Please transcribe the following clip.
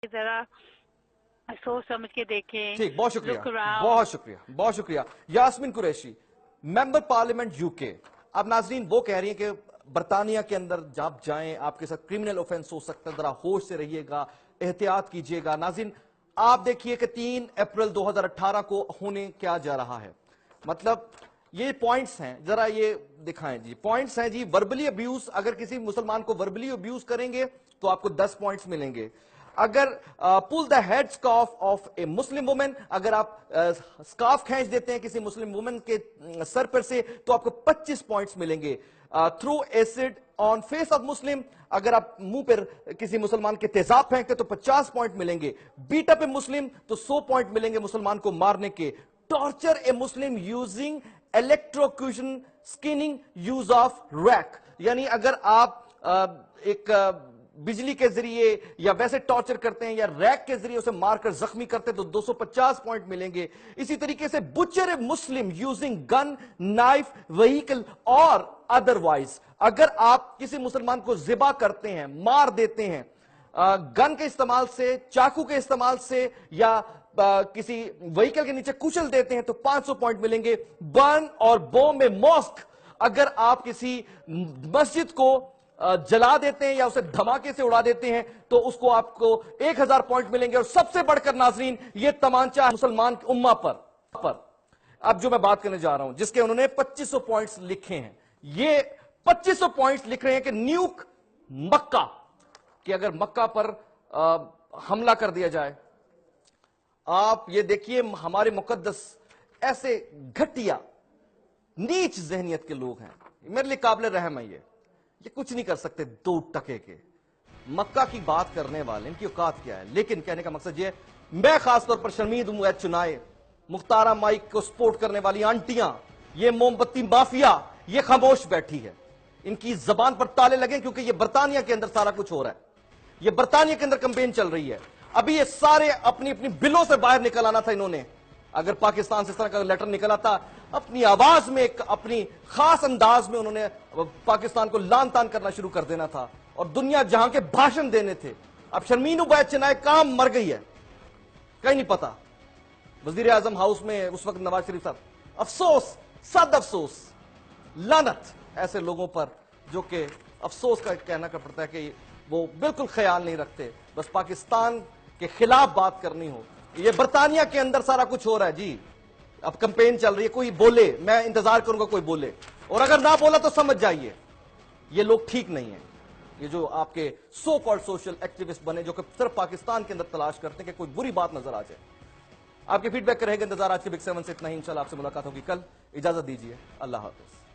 ذرا سوچ سمجھ کے دیکھیں. ٹھیک، بہت شکریہ بہت شکریہ. Yasmin Qureshi, member parliament you کے. اب ناظرین وہ کہہ رہی ہیں کہ برطانیہ کے اندر جب جائیں آپ کے ساتھ کرمنل اوفینس ہو سکتا ہے، ذرا ہوش سے رہیے گا، احتیاط کیجئے گا. ناظرین آپ دیکھیے کہ 3 اپریل 2018 کو ہونے کیا جا رہا ہے. مطلب یہ پوائنٹس ہیں، ذرا یہ دکھائیں جی. پوائنٹس ہیں جی، وربلی ابیوز، اگر کسی مسلمان کو وربلی ابیوز کریں گے تو آپ کو 10 پوائنٹس ملیں گے. اگر pull the head scarf off a Muslim woman, اگر آپ سکارف کھینچ دیتے ہیں کسی مسلم وومن کے سر پر سے تو آپ کو 25 پوائنٹس ملیں گے. Throw acid on face of مسلم، اگر آپ منہ پر کسی مسلمان کے تیزاب پھینکتے تو 50 پوائنٹ ملیں گے. بیٹ اپ اے مسلم تو 100 پوائنٹ ملیں گے مسلمان کو مارنے کے. Torture a Muslim using electrocution skinning use of rack, یعنی اگر آپ ایک بجلی کے ذریعے یا ویسے ٹارچر کرتے ہیں یا ریک کے ذریعے اسے مار کر زخمی کرتے ہیں تو 250 پوائنٹ ملیں گے. اسی طریقے سے بچر اے مسلم یوزنگ گن نائف وہیکل اور ادروائز، اگر آپ کسی مسلمان کو ذبح کرتے ہیں، مار دیتے ہیں گن کے استعمال سے، چاقو کے استعمال سے، یا کسی وہیکل کے نیچے کچل دیتے ہیں تو 500 پوائنٹ ملیں گے. برن اور بوم اے ماسک، اگر آپ کسی مسجد کو جلا دیتے ہیں یا اسے دھماکے سے اڑا دیتے ہیں تو اس کو آپ کو 1000 پوائنٹ ملیں گے. اور سب سے بڑھ کر ناظرین یہ تمانچہ مسلمان کی امہ پر اب جو میں بات کرنے جا رہا ہوں، جس کے انہوں نے 2500 پوائنٹس لکھے ہیں، یہ 2500 پوائنٹس لکھ رہے ہیں کہ نیوک مکہ، کہ اگر مکہ پر حملہ کر دیا جائے. آپ یہ دیکھیے ہمارے مقدس ایسے گھٹیا نیچ ذہنیت کے لوگ ہیں، میرے لیے قابل رحم ہے. یہ کچھ نہیں کر سکتے 2 ٹکے کے. مکہ کی بات کرنے والے ان کی اوقات کیا ہے؟ لیکن کہنے کا مقصد یہ ہے، میں خاص طور پر شرمید ہوں چنائے مختارہ مائک کو سپورٹ کرنے والی آنٹیاں، یہ موم بتی مافیا، یہ خاموش بیٹھی ہے. ان کی زبان پر تالے لگیں کیونکہ یہ برطانیہ کے اندر سارا کچھ ہو رہا ہے. یہ برطانیہ کے اندر کمپین چل رہی ہے. ابھی یہ سارے اپنی اپنی بلوں سے باہر نکل آنا تھا انہوں نے. اگر پاکستان سے اس طرح کا لیٹر نکلا تھا، اپنی آواز میں ایک اپنی خاص انداز میں انہوں نے پاکستان کو لان تان کرنا شروع کر دینا تھا اور دنیا جہاں کے بھاشن دینے تھے. اب شرمین عبید چنائے کام مر گئی ہے، کہیں نہیں پتا. وزیر اعظم ہاؤس میں اس وقت نواز شریف صاحب، افسوس، صد افسوس، لعنت ایسے لوگوں پر جو کہ افسوس کا کہنا پڑتا ہے کہ وہ بالکل خیال نہیں رکھتے، بس پاکستان کے خلاف بات کرنی ہو. یہ برطانیہ کے اندر سارا کچھ ہو رہا ہے جی. اب کمپین چل رہی ہے، کوئی بولے، میں انتظار کروں گا کوئی بولے، اور اگر نہ بولا تو سمجھ جائیے یہ لوگ ٹھیک نہیں ہیں. یہ جو آپ کے سو کالڈ سوشل ایکٹیوسٹ بنے جو کہ صرف پاکستان کے اندر تلاش کرتے ہیں کہ کوئی بری بات نظر آ جائے. آپ کے فیڈ بیک کا رہے گا انتظار. آج کے بگ 7 سے اتنا ہی، انشاءاللہ آپ سے ملاقات ہوگی کل. اجازت دیجیے، اللہ حافظ.